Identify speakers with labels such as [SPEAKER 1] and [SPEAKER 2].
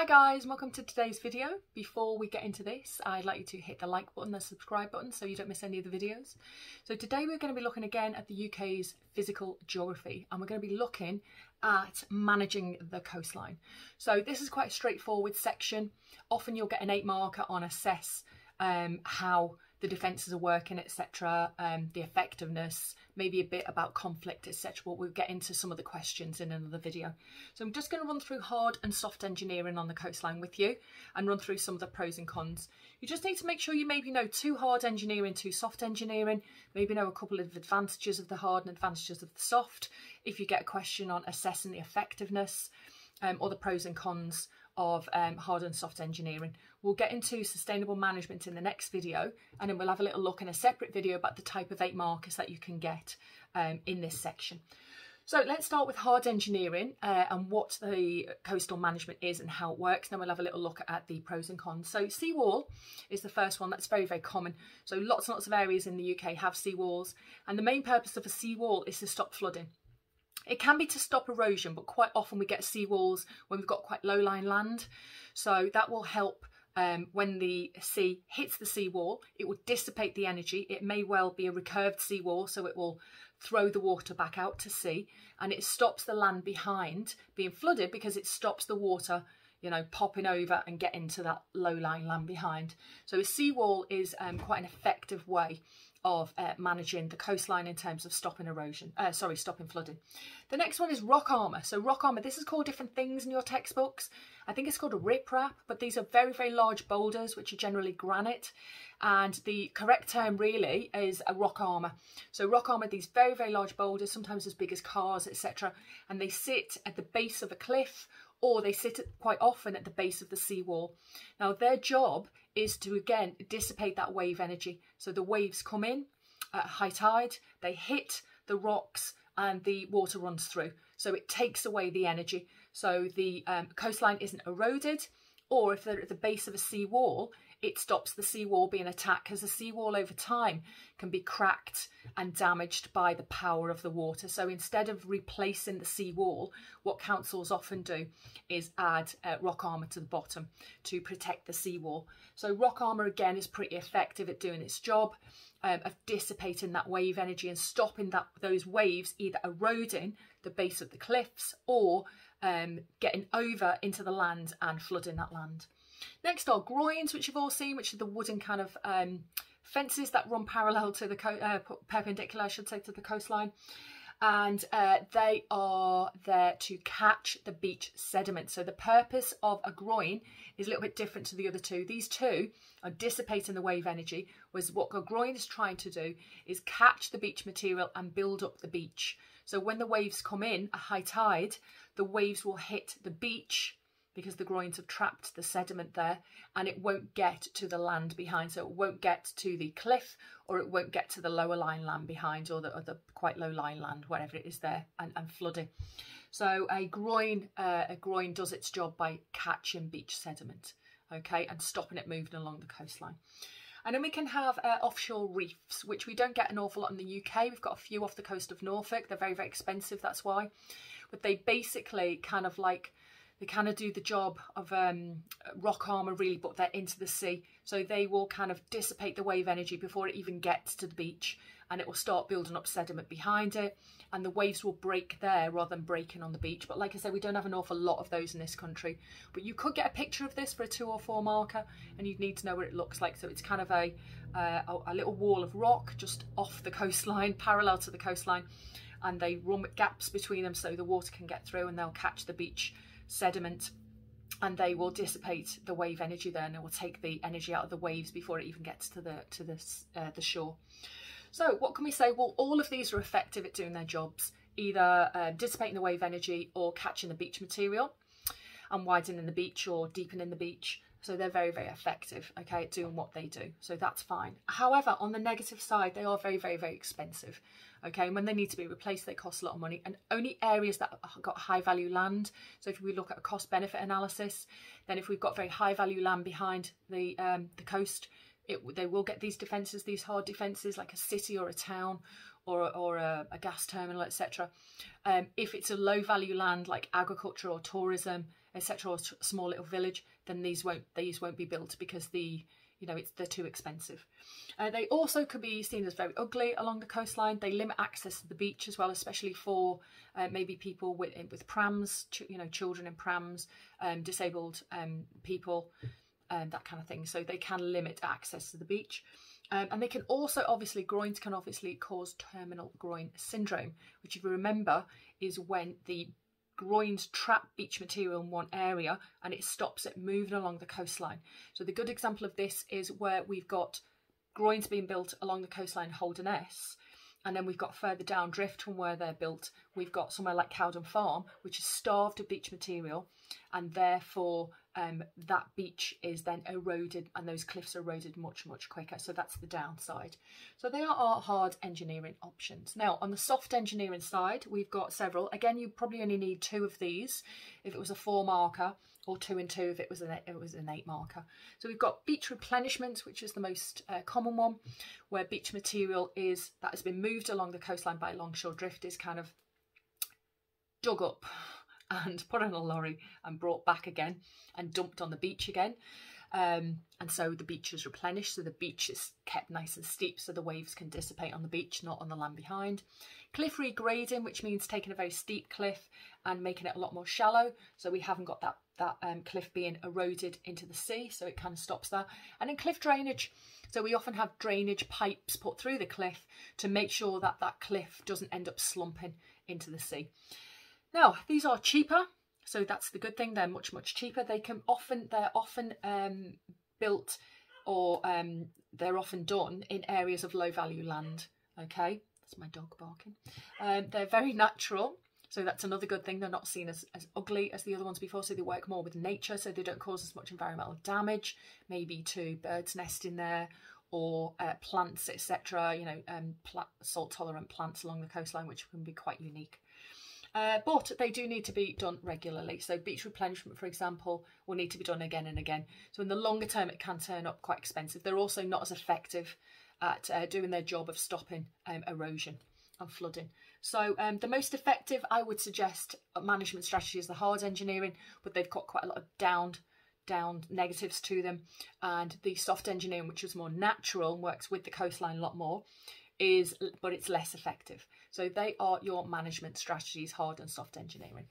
[SPEAKER 1] Hi guys, welcome to today's video. Before we get into this, I'd like you to hit the like button, the subscribe button, so you don't miss any of the videos. So today we're going to be looking again at the UK's physical geography, and we're going to be looking at managing the coastline. So this is quite a straightforward section. Often you'll get an 8 marker on assess how the defences are working, etc., the effectiveness, maybe a bit about conflict, etc. But we'll get into some of the questions in another video. So I'm just going to run through hard and soft engineering on the coastline with you and run through some of the pros and cons. You just need to make sure you maybe know 2 hard engineering, 2 soft engineering, maybe know a couple of advantages of the hard and advantages of the soft. If you get a question on assessing the effectiveness or the pros and cons of hard and soft engineering. We'll get into sustainable management in the next video, and then we'll have a little look in a separate video about the type of 8 markers that you can get in this section. So let's start with hard engineering and what the coastal management is and how it works. Then we'll have a little look at the pros and cons. So seawall is the first one. That's very, very common. So lots and lots of areas in the UK have seawalls, and the main purpose of a seawall is to stop flooding. It can be to stop erosion, but quite often we get seawalls when we've got quite low-lying land. So that will help when the sea hits the seawall. It will dissipate the energy. It may well be a recurved seawall, so it will throw the water back out to sea, and it stops the land behind being flooded because it stops the water, you know, popping over and getting to that low-lying land behind. So a seawall is quite an effective way of managing the coastline in terms of stopping erosion, stopping flooding. The next one is rock armour. So rock armour, this is called different things in your textbooks. I think it's called a riprap, but these are very, very large boulders, which are generally granite. And the correct term really is a rock armour. So rock armour, these very, very large boulders, sometimes as big as cars, etc. And they sit at the base of a cliff, or they sit quite often at the base of the seawall. Now their job is to, again, dissipate that wave energy. So the waves come in at high tide, they hit the rocks and the water runs through. So it takes away the energy. So the coastline isn't eroded, or if they're at the base of a seawall, it stops the seawall being attacked, because the seawall over time can be cracked and damaged by the power of the water. So instead of replacing the seawall, what councils often do is add rock armour to the bottom to protect the seawall. So rock armour, again, is pretty effective at doing its job of dissipating that wave energy and stopping those waves either eroding the base of the cliffs or getting over into the land and flooding that land. Next are groins, which you've all seen, which are the wooden kind of fences that run parallel to the perpendicular, I should say, to the coastline. And they are there to catch the beach sediment. So the purpose of a groin is a little bit different to the other two. These two are dissipating the wave energy, whereas what a groin is trying to do is catch the beach material and build up the beach. So when the waves come in at high tide, the waves will hit the beach because the groins have trapped the sediment there, and it won't get to the land behind. So it won't get to the cliff, or it won't get to the lower lying land behind, or the quite low lying land, wherever it is there, and flooding. So a groin does its job by catching beach sediment, okay, and stopping it moving along the coastline. And then we can have offshore reefs, which we don't get an awful lot in the UK. We've got a few off the coast of Norfolk. They're very, very expensive, that's why. But they basically kind of do the job of rock armour, really, but they're into the sea. So they will kind of dissipate the wave energy before it even gets to the beach, and it will start building up sediment behind it, and the waves will break there rather than breaking on the beach. But like I said, we don't have an awful lot of those in this country. But you could get a picture of this for a 2 or 4 marker, and you'd need to know what it looks like. So it's kind of a little wall of rock just off the coastline, parallel to the coastline, and they run with gaps between them so the water can get through, and they'll catch the beach sediment, and they will dissipate the wave energy there, and it will take the energy out of the waves before it even gets to the shore. So what can we say? Well, all of these are effective at doing their jobs, either dissipating the wave energy or catching the beach material and widening the beach or deepening the beach. So they're very, very effective, okay, at doing what they do. So that's fine. However, on the negative side, they are very, very, very expensive. Okay, and when they need to be replaced, they cost a lot of money. And only areas that have got high value land. So if we look at a cost benefit analysis, then if we've got very high value land behind the coast, they will get these defences, these hard defences, like a city or a town or a gas terminal, etc. If it's a low value land like agriculture or tourism, etc., or a small little village, then these won't be built because they're too expensive. They also could be seen as very ugly along the coastline. They limit access to the beach as well, especially for maybe people with prams, children in prams, disabled people, that kind of thing. So they can limit access to the beach. And they can also, groins can obviously cause terminal groin syndrome, which, if you remember, is when the groins trap beach material in one area and it stops it moving along the coastline. So the good example of this is where we've got groins being built along the coastline Holderness, and then we've got further down drift from where they're built, we've got somewhere like Cowden Farm, which is starved of beach material, and therefore that beach is then eroded and those cliffs are eroded much quicker. So that's the downside. So they are our hard engineering options. Now on the soft engineering side, we've got several. Again, you probably only need 2 of these if it was a 4 marker, or 2 and 2 if it was an 8 marker. So we've got beach replenishment, which is the most common one, where beach material that has been moved along the coastline by longshore drift is kind of dug up and put on a lorry and brought back again and dumped on the beach again. And so the beach is replenished, so the beach is kept nice and steep so the waves can dissipate on the beach, not on the land behind. Cliff regrading, which means taking a very steep cliff and making it a lot more shallow, so we haven't got that cliff being eroded into the sea, so it kind of stops that. And then cliff drainage, so we often have drainage pipes put through the cliff to make sure that that cliff doesn't end up slumping into the sea. Now, these are cheaper, so that's the good thing. They're much cheaper. They're often built, or they're often done in areas of low value land. Okay, that's my dog barking. They're very natural, so that's another good thing. They're not seen as ugly as the other ones before, so they work more with nature, so they don't cause as much environmental damage, maybe to birds nesting there, or plants, etc. Salt tolerant plants along the coastline, which can be quite unique. But they do need to be done regularly. So beach replenishment, for example, will need to be done again and again. So in the longer term, it can turn up quite expensive. They're also not as effective at doing their job of stopping erosion and flooding. So the most effective, I would suggest, management strategy is the hard engineering, but they've got quite a lot of down negatives to them. And the soft engineering, which is more natural and works with the coastline a lot more, but it's less effective. So they are your management strategies, hard and soft engineering.